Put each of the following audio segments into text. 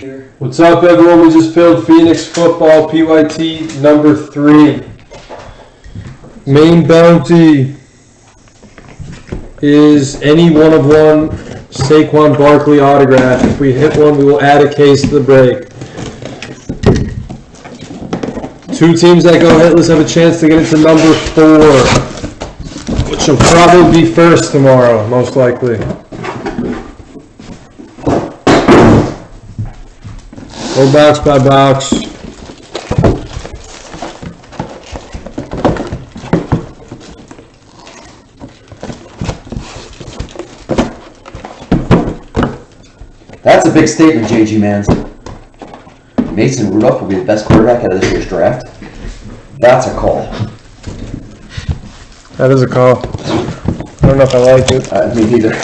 What's up, everyone? We just filled Phoenix football PYT number 3. Main bounty is any one of one Saquon Barkley autograph. If we hit one, we will add a case to the break. 2 teams that go hitless have a chance to get into number 4, which will probably be first tomorrow, most likely. Go box by box. That's a big statement, JG Mans. Mason Rudolph will be the best quarterback out of this year's draft. That's a call. That is a call. I don't know if I like it. Me neither.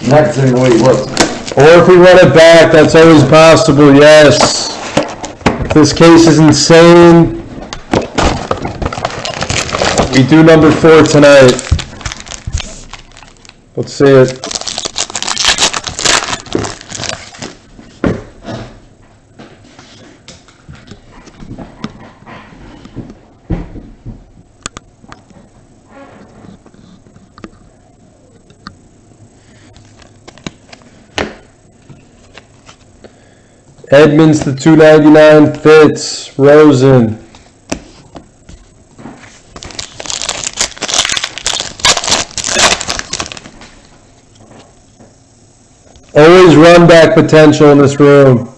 Not considering the way he looks. Or if we run it back, that's always possible, yes. If this case is insane, we do number 4 tonight. Let's see it. Edmonds to 299 fits. Rosen. Always run back potential in this room.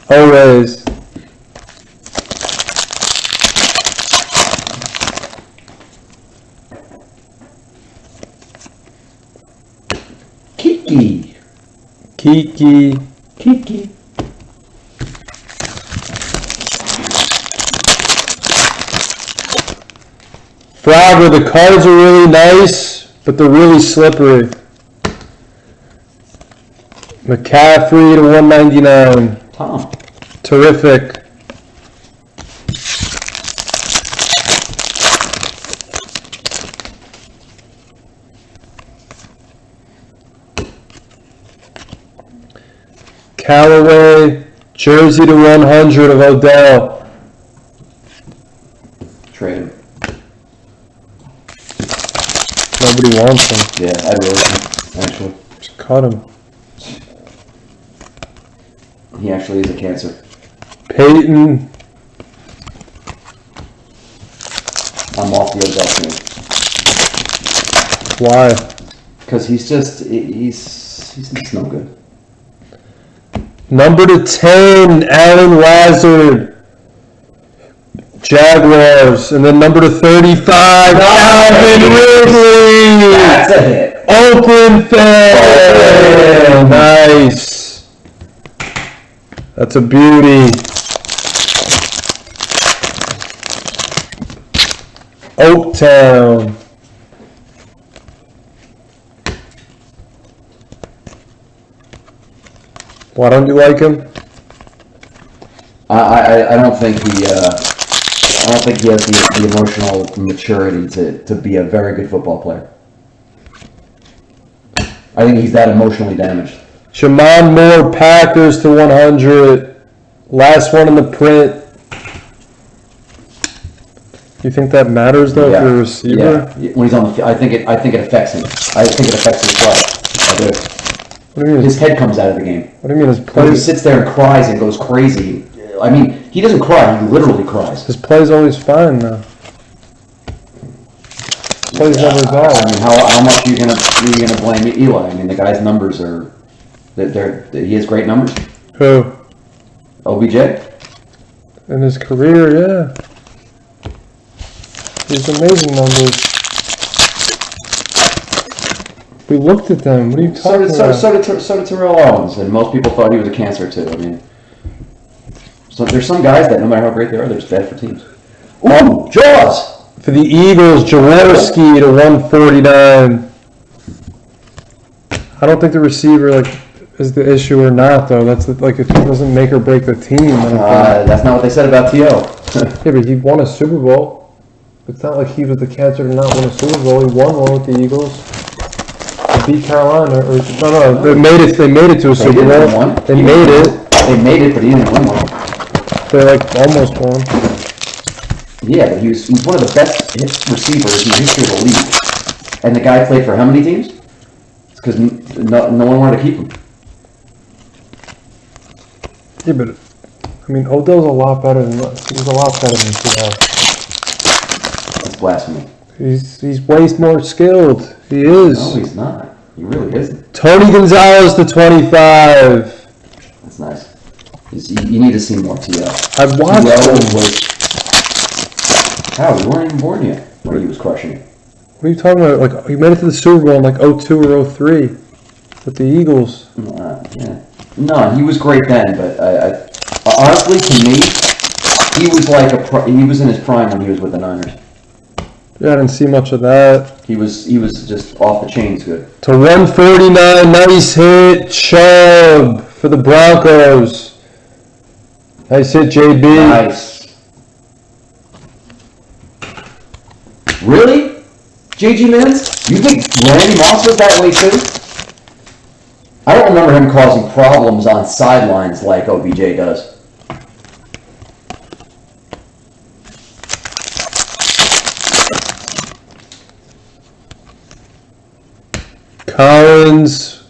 Always. Kiki. Kiki. Kiki. Frogger, the cards are really nice, but they're really slippery. McCaffrey to 199. Tom. Terrific. Callaway, jersey to 100 of Odell. Trade him. Nobody wants him. Yeah, I'd roast him, actually. Just cut him. He actually is a cancer. Peyton. I'm off the Odell train. Why? Because he's just no good. Number to 10, Alan Lazard. Jaguars. And then number to 35, Calvin Ridley. That's a hit. Oakland fan. Nice. That's a beauty. Oaktown. Why don't you like him? I don't think he has the emotional maturity to be a very good football player. I think he's that emotionally damaged. Shamon Moore, Packers to 100. Last one in the print. You think that matters though for a receiver? Yeah. When he's on the field, I think it affects him. I think it affects his play. I do. What do you mean? His head comes out of the game. What do you mean his When play? he sits there and cries and goes crazy. I mean, he doesn't cry. He literally cries. His play's always fine though. His play's never bad. I mean, how much are you gonna blame Eli? I mean, the guy's numbers are. He has great numbers. Who? OBJ? In his career, yeah. He's amazing numbers. We looked at them. What are you talking about? So did Terrell Owens, and most people thought he was a cancer too. I mean, so there's some guys that no matter how great they are, they're just bad for teams. Ooh, Jaws! For the Eagles, Jaworski to 149. I don't think the receiver is the issue or not though. That's if it doesn't make or break the team. I don't think. That's not what they said about T.O. Yeah, but he won a Super Bowl. It's not like he was the cancer to not win a Super Bowl. He won one with the Eagles. beat Carolina. Or no, they made it. They made it to a Super Bowl. They made it. They made it, but he didn't win one. They like almost won. Yeah, but he's one of the best receivers in the history of the league. And the guy played for how many teams? It's because no one wanted to keep him. Yeah, but I mean, Odell's a lot better than he's a lot better than T.O. That's blasphemy. He's way more skilled. He is. No, he's not. He really isn't. Tony Gonzalez to 25. That's nice. You need to see more T.O. I've watched him. How? We weren't even born yet when he was crushing it. What are you talking about? Like, he made it to the Super Bowl in like 02 or 03 with the Eagles. Yeah. No, he was great then, but honestly, to me, he was like he was in his prime when he was with the Niners. Yeah, I didn't see much of that. He was just off the chains good. To 149, nice hit, Chubb for the Broncos. Nice hit, JB. Nice. Really? JG Mins? You think Randy Moss was that way too? I don't remember him causing problems on sidelines like OBJ does. Collins.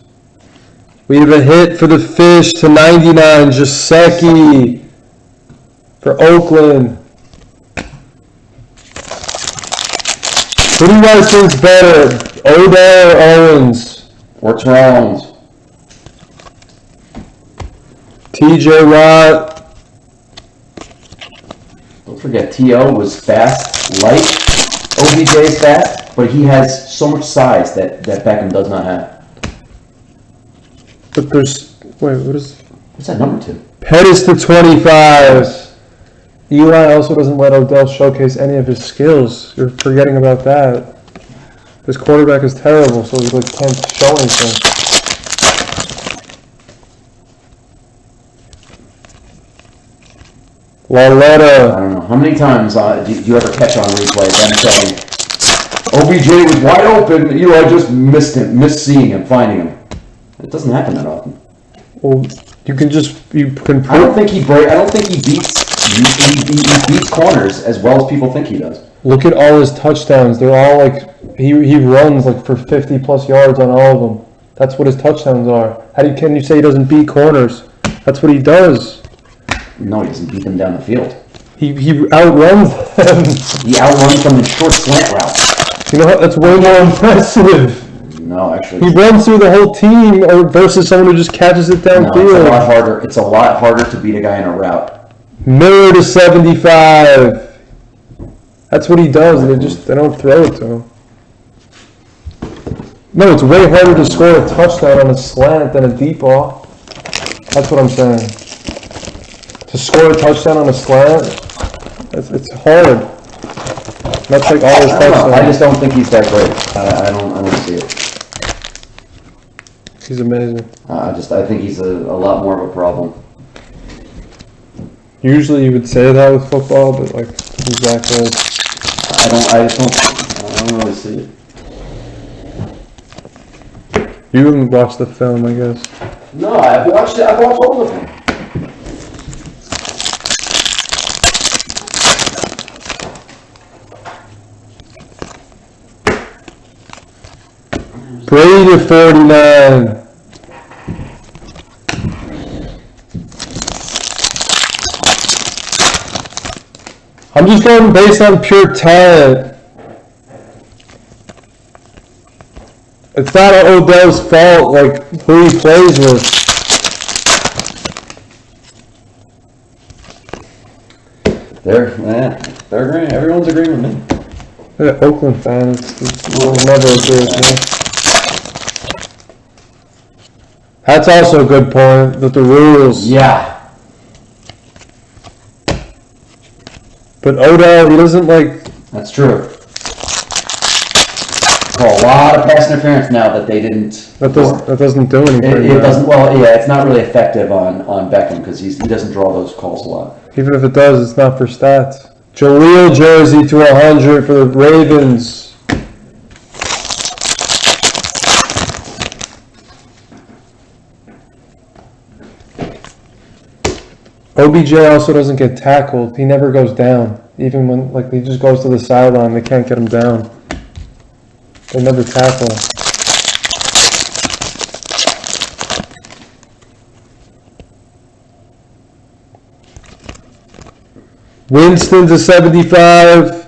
We have a hit for the Fish to 99, Jaceki for Oakland. Who do you guys think's better, Odell or Owens? Or Tyrone? TJ Watt. Don't forget, T.O. was fast, light. OBJ is fast, but he has so much size that Beckham does not have. But there's, wait, what's that number 2? Pettis to 25. Eli also doesn't let Odell showcase any of his skills. You're forgetting about that. This quarterback is terrible, so he like can't show anything. Laletta. I don't know. How many times do you ever catch on replay them saying, OBJ was wide open, Eli just missed seeing him, finding him. It doesn't happen that often. Well, you can I don't think he beats corners as well as people think he does. Look at all his touchdowns. They're all like, he runs like for 50 plus yards on all of them. That's what his touchdowns are. Can you say he doesn't beat corners? That's what he does. No, he doesn't beat them down the field. He outruns them. He outruns them in short slant routes. You know, that's way more impressive. No, actually. He runs through the whole team versus someone who just catches it downfield. No, it's a lot harder. It's a lot harder to beat a guy in a route. Miller to 75. That's what he does. They don't throw it to him. No, it's way harder to score a touchdown on a slant than a deep ball. That's what I'm saying. To score a touchdown on a slant, it's hard. That's like all his touchdowns. I just don't think he's that great. I don't see it. He's amazing. I think he's a lot more of a problem. Usually you would say that with football, but like he's that good. I don't really see it. You haven't watched the film, I guess. No, I've watched all of them. Brady to 49. I'm just going based on pure talent. It's not Odell's fault, like who he plays with. They're agreeing. Everyone's agreeing with me. Yeah, Oakland fan will never agree with me. That's also a good point, that the rules. Yeah. But Odell, he doesn't like... That's true. A lot of pass interference now that they didn't... That doesn't do anything. It doesn't... Well, yeah, it's not really effective on Beckham because he doesn't draw those calls a lot. Even if it does, it's not for stats. Jaleel jersey to 100 for the Ravens. OBJ also doesn't get tackled. He never goes down. Even when, like, he just goes to the sideline, they can't get him down. They never tackle him. Winston's a 75.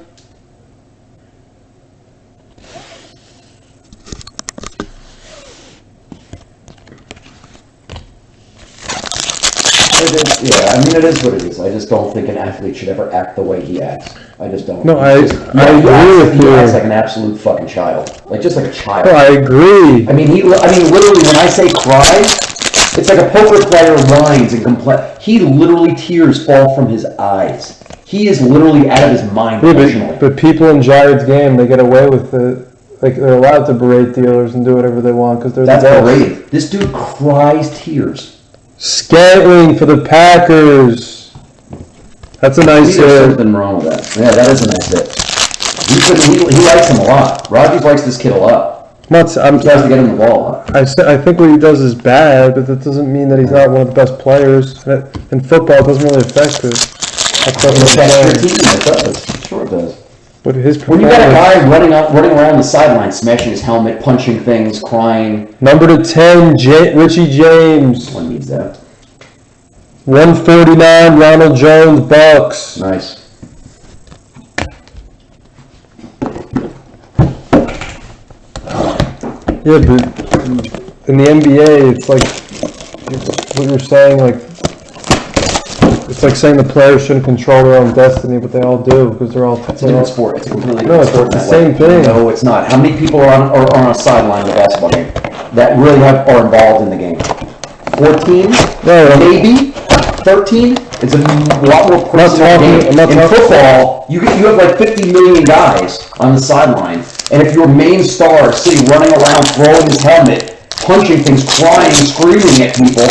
Yeah, I mean, it is what it is. I just don't think an athlete should ever act the way he acts. I just don't. No, I agree with you. He you. acts like an absolute fucking child. Like, just like a child. No, I agree. I mean, literally, when I say cry, it's like a poker player whines and complains. He literally, tears fall from his eyes. He is literally out of his mind emotionally. But people in Jared's game, they get away with it. Like, they're allowed to berate dealers and do whatever they want because they're the best. That's berating. This dude cries tears. Scantling for the Packers. That's a nice hit. There's something wrong with that. Yeah, that is a nice hit. He likes him a lot. Rogers likes this kid a lot. He tries to get him the ball. I think what he does is bad, but that doesn't mean that he's not one of the best players. In football, it doesn't really affect it. It affects your team. It does. Sure it does. But when you got a guy running around the sideline, smashing his helmet, punching things, crying. Number to 10, Richie James. One needs that. 149, Ronald Jones, Bucks. Nice. Yeah, but in the NBA, it's like what you're saying, like it's like saying the players shouldn't control their own destiny, but they all do because they're all. It's a different sport. It's a completely different sport. It's the same thing. No, it's not. How many people are on a sideline in a basketball game that really are involved in the game? 14? No, maybe 13. It's a lot more personal game. In football, you have like 50 million guys on the sideline, and if your main star is sitting running around, throwing his helmet, punching things, crying, screaming at people,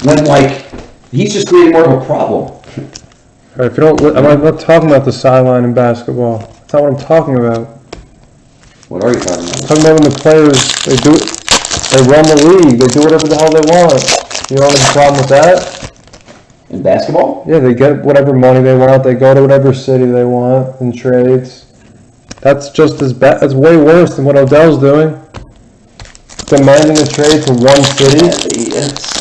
when like he's just creating more of a problem. All right, if you don't, I'm not talking about the sideline in basketball. That's not what I'm talking about. What are you talking about? I'm talking about when the players they run the league, they do whatever the hell they want. You don't have a problem with that? In basketball? Yeah, they get whatever money they want. They go to whatever city they want in trades. That's just as bad. That's way worse than what Odell's doing. Demanding a trade for one city.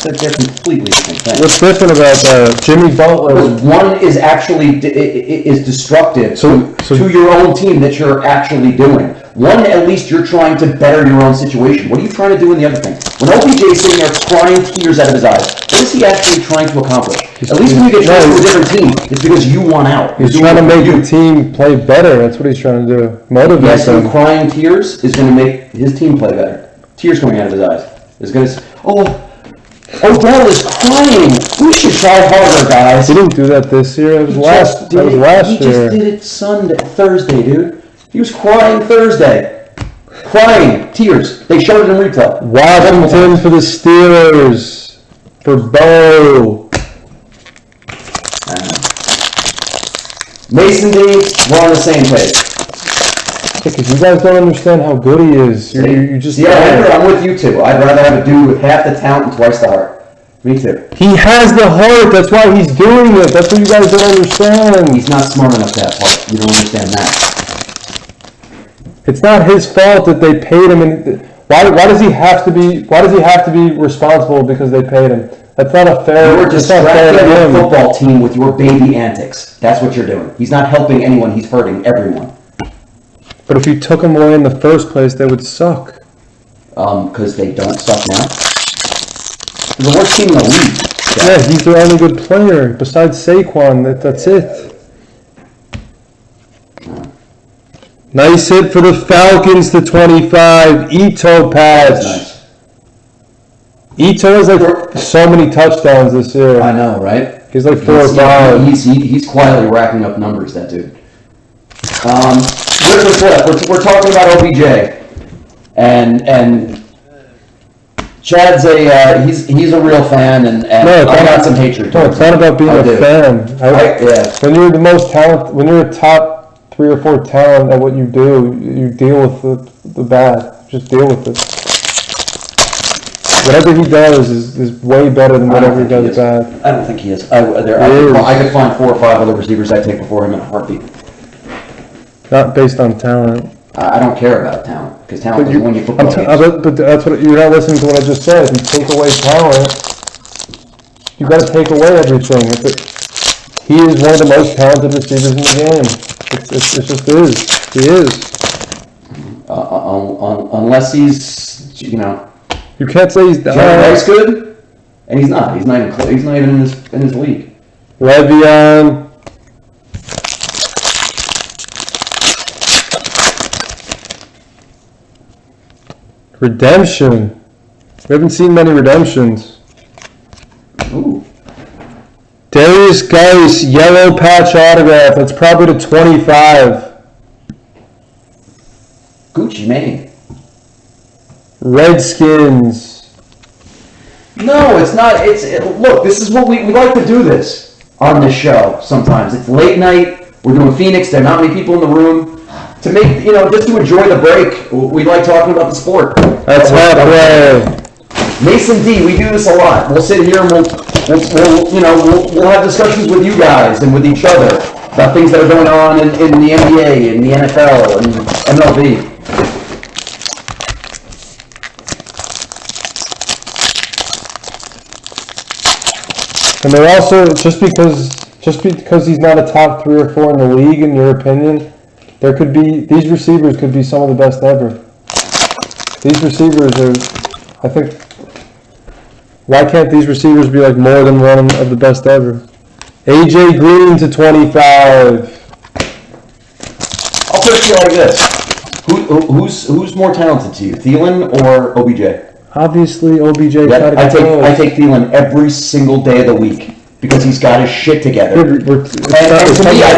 They're completely different things. What's different about that? Jimmy Butler. One is actually is destructive to your own team that you're actually doing. One, at least you're trying to better your own situation. What are you trying to do in the other thing? When OBJ is sitting there crying tears out of his eyes, what is he actually trying to accomplish? At least when you get traded to a different team, it's because you want out. He's trying to make the team play better. That's what he's trying to do. Motivate yes, them. him crying tears is going to make his team play better. Tears coming out of his eyes is going to. Odell is crying. We should try harder, guys. He didn't do that this year. It was last year. He just did it Thursday, dude. He was crying Thursday. Crying. Tears. They showed it in replay. Washington for the Steelers. For Bo. Mason D, we're on the same page. Because you guys don't understand how good he is. You just I'm with you too. I'd rather have a dude with half the talent and twice the heart. Me too. He has the heart. That's why he's doing it. That's what you guys don't understand. He's not smart enough to have heart. You don't understand that. It's not his fault that they paid him. And why does he have to be? Why does he have to be responsible because they paid him? That's not a fair. You're distracting the football team with your baby antics. That's what you're doing. He's not helping anyone. He's hurting everyone. But if you took him away in the first place, they would suck. Because they don't suck now? They're the worst team in the league. Yeah, he's their only good player. Besides Saquon, that's it. Nice hit for the Falcons to 25. Ito patch. Nice. Ito has like so many touchdowns this year. I know, right? He's like 4 or 5. He's quietly racking up numbers, that dude. We're talking about OBJ, and Chad's he's a real fan, and I got some hatred. No, it's not about being a fan. Yeah. When you're the most talent, when you're a top 3 or 4 talent at what you do, you deal with the bad. Just deal with it. Whatever he does is way better than whatever he does bad. I don't think he is. I could find 4 or 5 other receivers I'd take before him in a heartbeat. Not based on talent. I don't care about talent, because talent doesn't win you football games. But that's what you're not listening to what I just said. If you take away talent, you got to take away everything. He is one of the most talented receivers in the game. It just is. He is. Unless he's, you know. You can't say he's good, and he's not. He's not even in his league. Le'Veon. Redemption. We haven't seen many redemptions. Ooh. Darius Geis, yellow patch autograph. That's probably to 25. Gucci Mane. Redskins. No, it's not. Look, this is what we like to do this on this show sometimes. It's late night. We're doing Phoenix. There are not many people in the room. To make, just to enjoy the break, we like talking about the sport. That's halfway. Mason D, we do this a lot. We'll sit here and we'll have discussions with you guys and with each other about things that are going on in the NBA and the NFL and MLB. And they're also, just because he's not a top 3 or 4 in the league, in your opinion, these receivers could be some of the best ever. These receivers are, I think, why can't these receivers be like more than one of the best ever? AJ Green to 25. I'll put it to you like this. Who's more talented to you, Thielen or OBJ? Obviously, OBJ. Yep, I take Thielen every single day of the week because he's got his shit together. And to me, I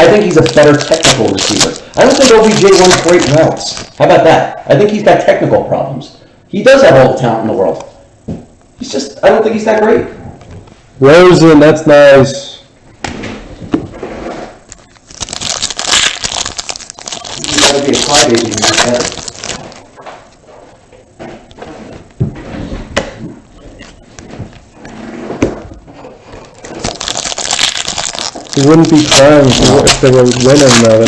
think he's a better technical receiver. I don't think OBJ runs great routes. How about that? I think he's got technical problems. He does have all the talent in the world. I don't think he's that great. Rosen, that's nice. You gotta be a crybaby in that head. He wouldn't be crying if they were winning, though.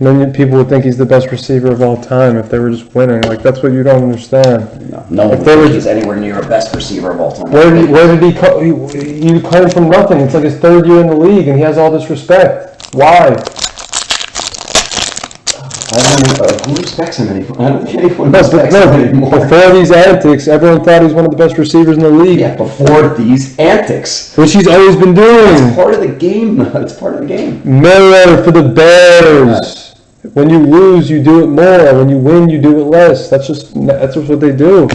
And then people would think he's the best receiver of all time if they were just winning. Like, that's what you don't understand. No one thinks he's anywhere near a best receiver of all time. Where did he come? He came from nothing. It's like his 3rd year in the league, and he has all this respect. Why? Who respects him anymore? I don't think anyone respects him anymore. Before these antics, everyone thought he was one of the best receivers in the league. Yeah, before these antics. Which he's always been doing. It's part of the game. It's part of the game. Miller for the Bears. When you lose, you do it more. When you win, you do it less. That's just what they do.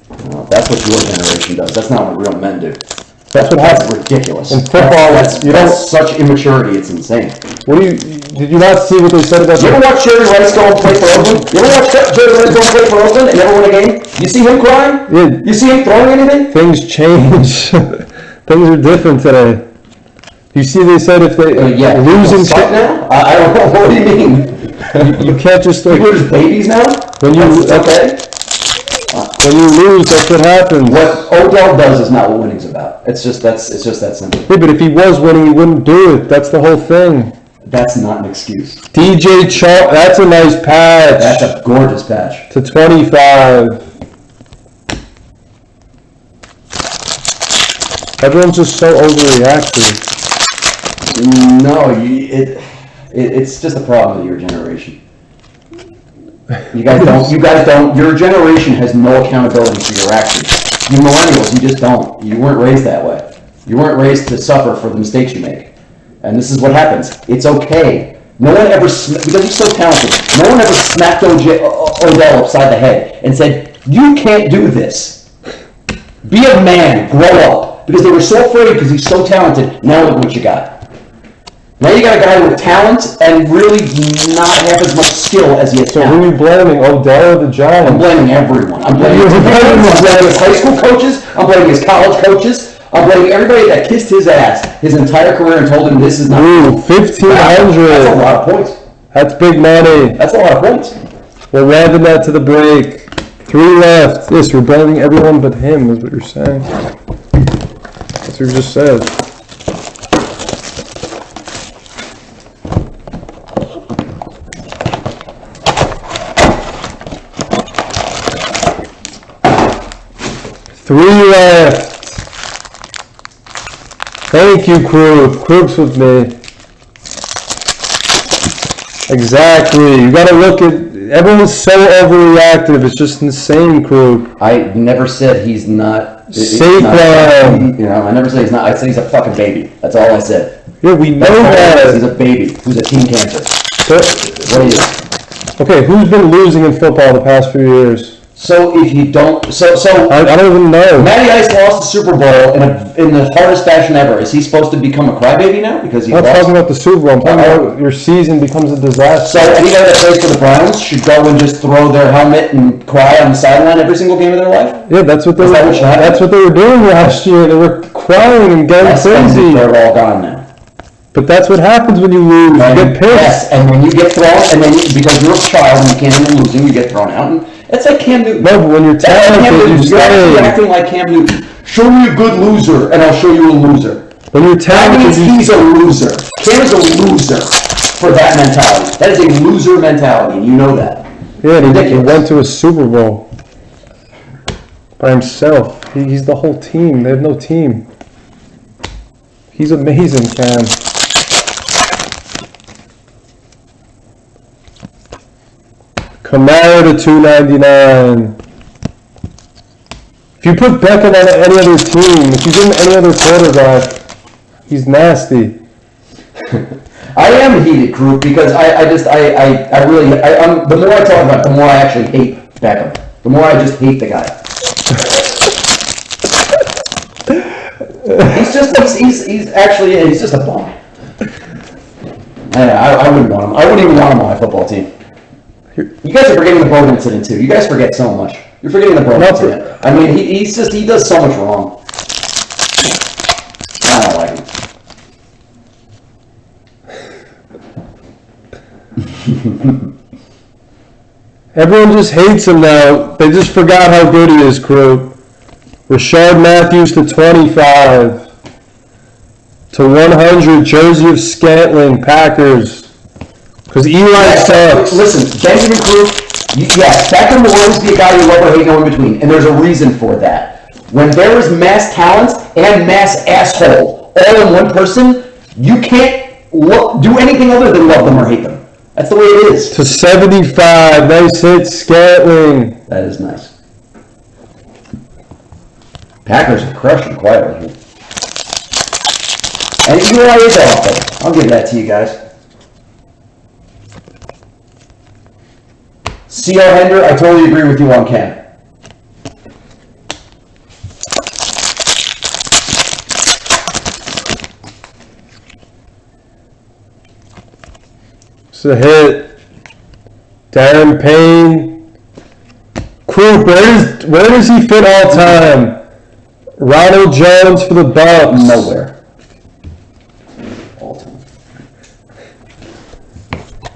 Well, that's what your generation does. That's not what real men do. That's what happens. That's ridiculous. In football, that's such immaturity. It's insane. Did you not see what they said about? You ever watch Jerry Rice go and play for Oakland? You ever watch Jerry Rice go and play for Oakland and never win a game? You see him crying? Yeah. You see him throwing anything? Things change. Things are different today. You see, they said if they losing now? I don't know. What do you mean? You can't just like we're just babies now. When you lose, that's what happens. What Odell does is not what winning's about. It's just that simple. Yeah, but if he was winning, he wouldn't do it. That's the whole thing. That's not an excuse. DJ Chark, that's a nice patch. That's a gorgeous patch. To 25. Everyone's just so overreacting. No, it's just a problem with your generation. You guys don't. Your generation has no accountability for your actions. You millennials, you just don't. You weren't raised that way. You weren't raised to suffer for the mistakes you make. And this is what happens. It's okay. No one ever, because he's so talented, no one ever smacked Odell upside the head and said, "You can't do this. Be a man, grow up." Because they were so afraid because he's so talented. Now look what you got. Now you got a guy with talent and really not have as much skill as he has. So who are you blaming, Odell or the Giants? I'm blaming everyone. I'm blaming his high school coaches. I'm blaming his college coaches. I'm blaming everybody that kissed his ass his entire career and told him this is not. Ooh, 1,500. That's a lot of points. That's big money. That's a lot of points. We're rounding that to the break. 3 left. Yes, we're blaming everyone but him, is what you're saying. That's what you just said. Three left. Thank you, Crew. Crew's with me. Exactly. You gotta look at. Everyone's so overreactive. It's just insane, Crew. I never said he's not. Saquon. You know, I never said he's not. I said he's a fucking baby. That's all I said. Yeah, we know that. He's a baby who's a teen cancer. What is? Okay, who's been losing in football the past few years? So if you don't, I don't even know. Matty Ice lost the Super Bowl in the hardest fashion ever. Is he supposed to become a crybaby now because he I'm not lost? talking about the Super Bowl. I'm talking about your season becomes a disaster. So anybody that plays for the Browns should go and just throw their helmet and cry on the sideline every single game of their life? Yeah, that's what they were. That's what they were doing last year. They were crying and getting crazy. They're all gone now. But that's what happens when you lose. You get pissed. Yes, and when you get thrown, and then because you're a child and you can't handle losing, you get thrown out. And it's like Cam Newton. No, but when you're talented, you stay. You're acting like Cam Newton. Show me a good loser, and I'll show you a loser. When you're talented, that means he's a loser. Cam is a loser for that mentality. That is a loser mentality, and you know that. Yeah, he went to a Super Bowl by himself. He's the whole team. They have no team. He's amazing, Cam. Kamara to 299. If you put Beckham on any other team, if you give him any other quarterback, he's nasty. I am heated, Crew, because I really, the more I talk about it, the more I actually hate Beckham. The more I just hate the guy. he's just a bum. I wouldn't want him. I wouldn't even want him on my football team. You guys are forgetting the Bowden incident too. You guys forget so much. You're forgetting the Bowden incident. I mean, he does so much wrong. I don't like him. Everyone just hates him now. They just forgot how good he is, Crew. Rashard Matthews to 25. To 100, jersey of Scantling, Packers. Because Eli sucks. Listen, Benjamin Crew, yes, Beckham will always be a guy you love or hate, no in between. And there's a reason for that. When there is mass talent and mass asshole all in one person, you can't do anything other than love them or hate them. That's the way it is. To 75, nice hit, Scantling. That is nice. Packers are crushing quietly here. And Eli is awful. I'll give that to you guys. C.R. Hender, I totally agree with you on Cam. It's a hit. Darren Payne. Crew, where does he fit all time? Ronald Jones for the Bucks. Nowhere. All time.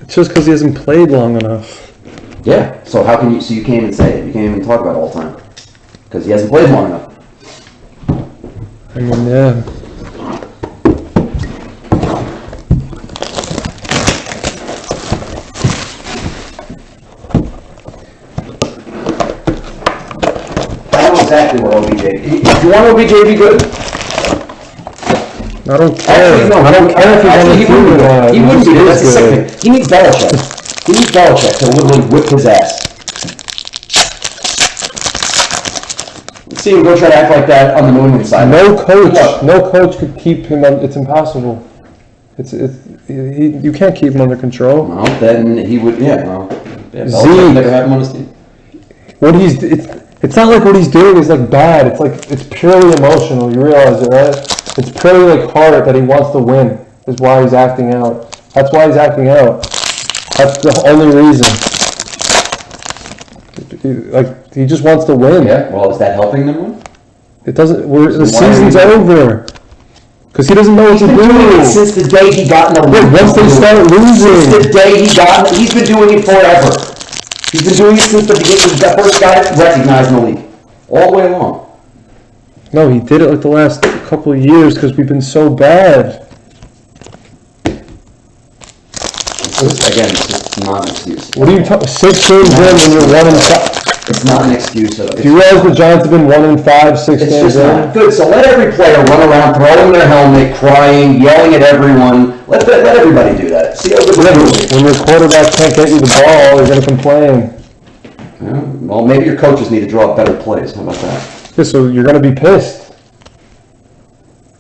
It's just because he hasn't played long enough. Yeah, so how can you, so you can't even say it. You can't even talk about all time. Because he hasn't played long enough. I mean, yeah. Exactly what OBJ. If you want OBJ to be good, I don't care. Actually, no, I don't care if he's on the team or not. He wouldn't be. That's the sick thing. He needs Belichick. He needs Belichick to literally whip his ass. Let's see him go try to act like that on the New England side. No coach could keep him. It's impossible. You can't keep him under control. Well, then he would. Yeah. Well, yeah, Zeke never have him on his team. It's not like what he's doing is like bad. It's purely emotional. You realize it, right? It's purely like heart that he wants to win. Is why he's acting out. That's why he's acting out. That's the only reason. He just wants to win. Yeah. Well, is that helping them win? It doesn't. The season's over. Because he doesn't know what to do. Since the day he got in the league. Once they start losing. Since the day he got in, he's been doing it forever. He's been doing it since the beginning. He's the first guy recognized in the league. All the way along. No, he did it like the last couple of years because we've been so bad. Again, it's just not an excuse. What are you talking? 6 games in when you're 1-5. It's not an excuse. Do you realize the Giants have been 1-5, 6 it's games just in? not good. So let every player run around, throwing their helmet, crying, yelling at everyone. Let everybody do that. See how good they're doing. When your quarterback can't get you the ball, you're going to complain. Yeah, well, maybe your coaches need to draw up better plays. How about that? Yeah, so you're going to be pissed.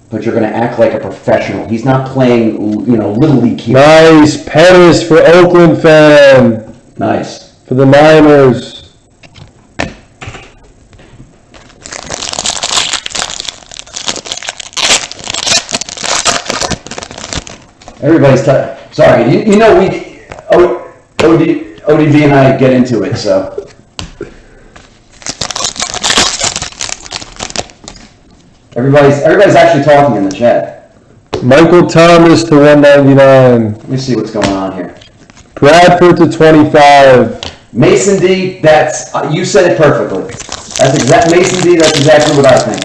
But you're going to act like a professional. He's not playing, Little League here. Nice. Pettis for Oakland fan. Nice. For the Niners. Everybody's sorry. ODB and I get into it, so. Everybody's actually talking in the chat. Michael Thomas to 199. Let me see what's going on here. Bradford to 25. Mason D, you said it perfectly. Mason D, that's exactly what I think.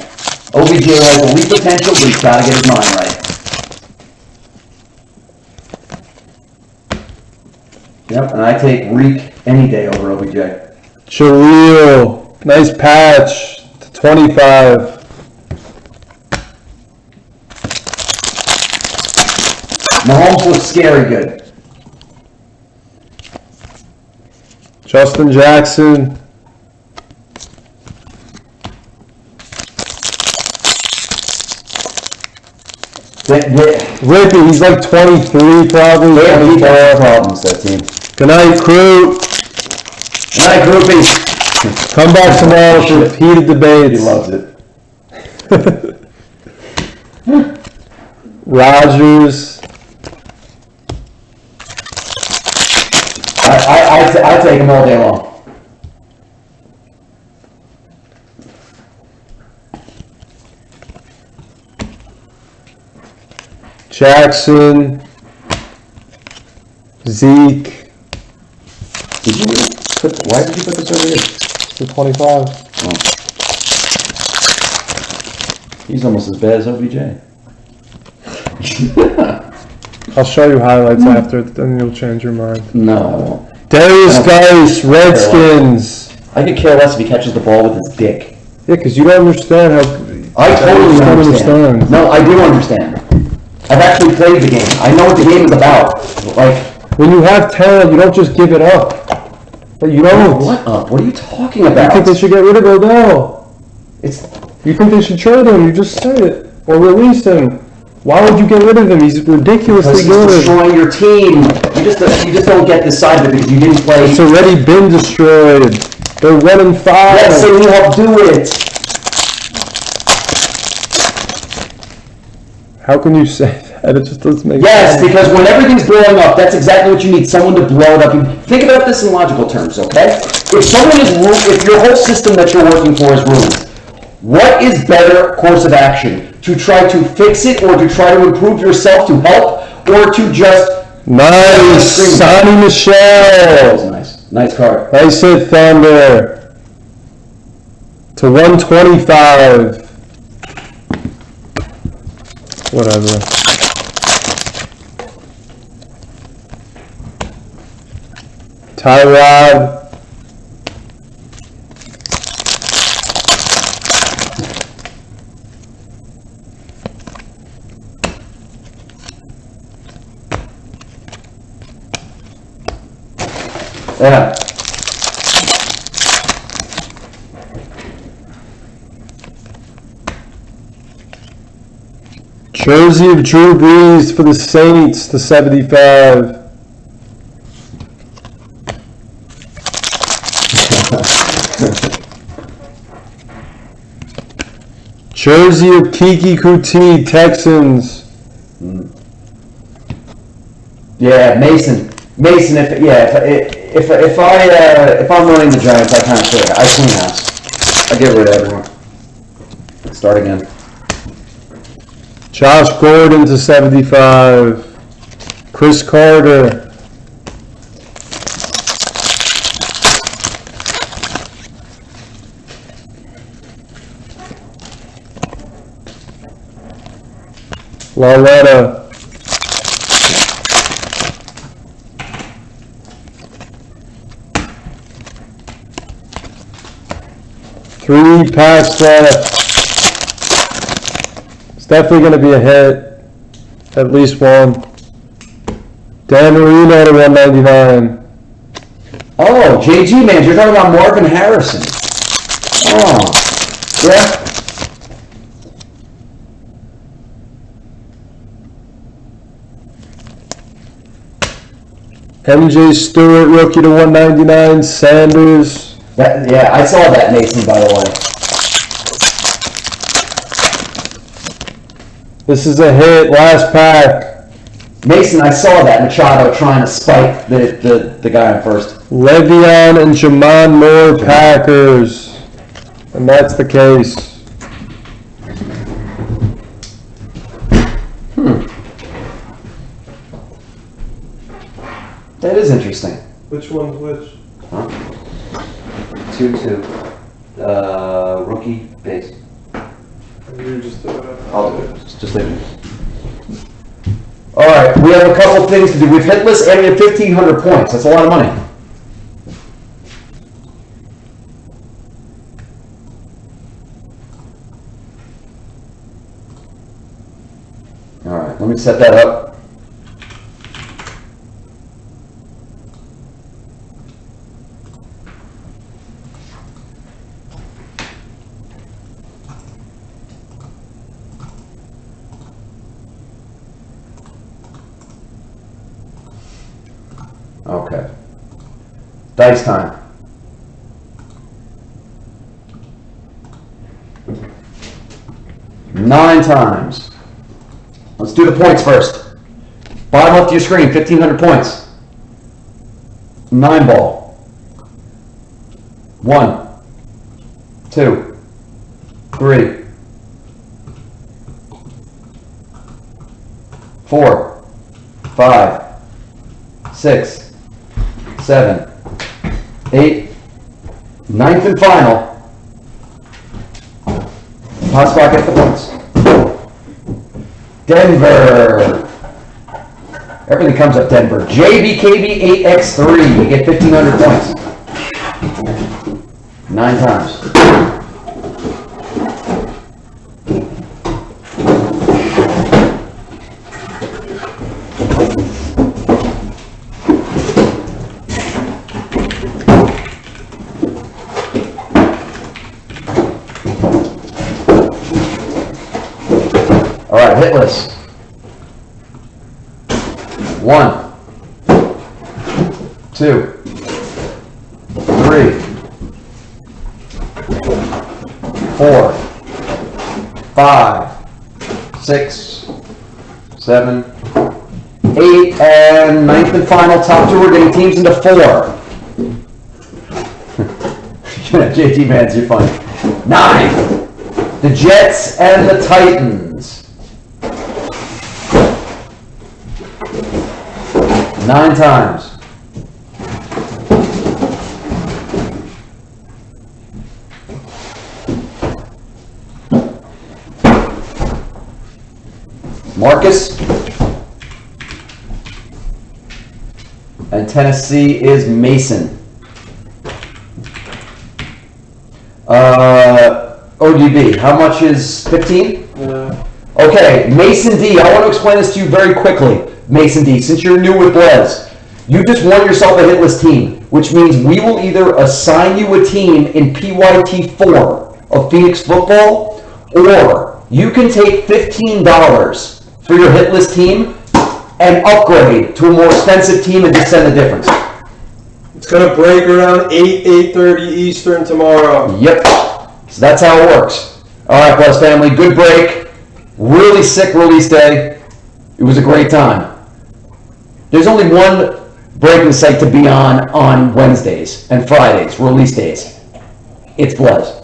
OBJ has elite potential, but he's got to get his mind right. Yep, and I take Reek any day over OBJ. Jaleel, nice patch to 25. Mahomes looks scary good. Justin Jackson. Rippy, he's like 23 probably. They have defensive problems, that team. Good night, crew. Good night, groupies. Come back tomorrow for heated debates. He loves it. Rodgers. I take him all day long. Jackson. Zeke. Why did you put this over here? To 25. Oh. He's almost as bad as OBJ. I'll show you highlights after, then you'll change your mind. No, I won't. Darius Geis, Redskins. I could care less if he catches the ball with his dick. Yeah, because you don't understand how... I totally understand. No, I do understand. I've actually played the game. I know what the game is about. When you have talent, you don't just give it up. But you don't. What up? What are you talking about? You think they should get rid of Odell? You think they should trade him? You just said it. Or release him. Why would you get rid of him? He's ridiculously good. He's destroying your team. You just don't get this side of it because you didn't play. It's already been destroyed. They're 1-5. Yes, so you helped do it. How can you say that? It just doesn't make sense. Yes, because when everything's blowing up, that's exactly what you need. Someone to blow it up. Think about this in logical terms, okay? If your whole system that you're working for is ruined, what is better course of action? To try to fix it, or to try to improve yourself to help, or to just... Nice! Sonny Michel! That was nice. Nice card. Nice hit, Thunder. To 125. Whatever. Tyrod. Yeah. Jersey of Drew Brees for the Saints to 75. Jersey of Kiki Kuti, Texans. Yeah, Mason. If I'm running the Giants, I kind of should. I clean house. I get rid of everyone. Start again. Josh Gordon to 75. Chris Carter. Loretta. Three packs left. It's definitely going to be a hit. At least one. Dan Marino to 199. Oh, JG, man, you're talking about Marvin Harrison. Oh, yeah. MJ Stewart, rookie to 199. Sanders. Yeah, I saw that, Mason, by the way. This is a hit. Last pack. Mason, I saw that Machado trying to spike the guy on first. Le'Veon and Jamon Moore, Packers. And that's the case. That is interesting. Which one's which? Huh? 2-2. Rookie base. You just I'll do it. Just leave it. Alright, we have a couple things to do. We've hitless and we have 1,500 points. That's a lot of money. Alright, let me set that up. Okay. Dice time. Nine times. Let's do the points first. Bottom left of your screen, 1,500 points. 9 ball. 1, 2, 3, 4, 5, 6, 7, 8, 9th and final. Hot spot, get the points. Denver. Everything comes up Denver. JBKB8X3. You get 1,500 points. 9 times. All right, hitless. 1, 2, 3, 4, 5, 6, 7, 8, and 9th and final top 2. We're getting teams into 4. JT Mans, you're funny. 9. The Jets and the Titans. 9 times. Marcus. And Tennessee is Mason. ODB, how much is 15? Yeah. Okay, Mason D, I want to explain this to you very quickly. Mason D, since you're new with Blaze, you just won yourself a hitless team, which means we will either assign you a team in PYT 4 of Phoenix football, or you can take $15 for your hitless team and upgrade to a more expensive team and just send the difference. It's going to break around 8:30 Eastern tomorrow. Yep. So that's how it works. All right, Blaze family, good break. Really sick release day. It was a great time. There's only one breaking site to be on Wednesdays and Fridays, release days. It's Blaze.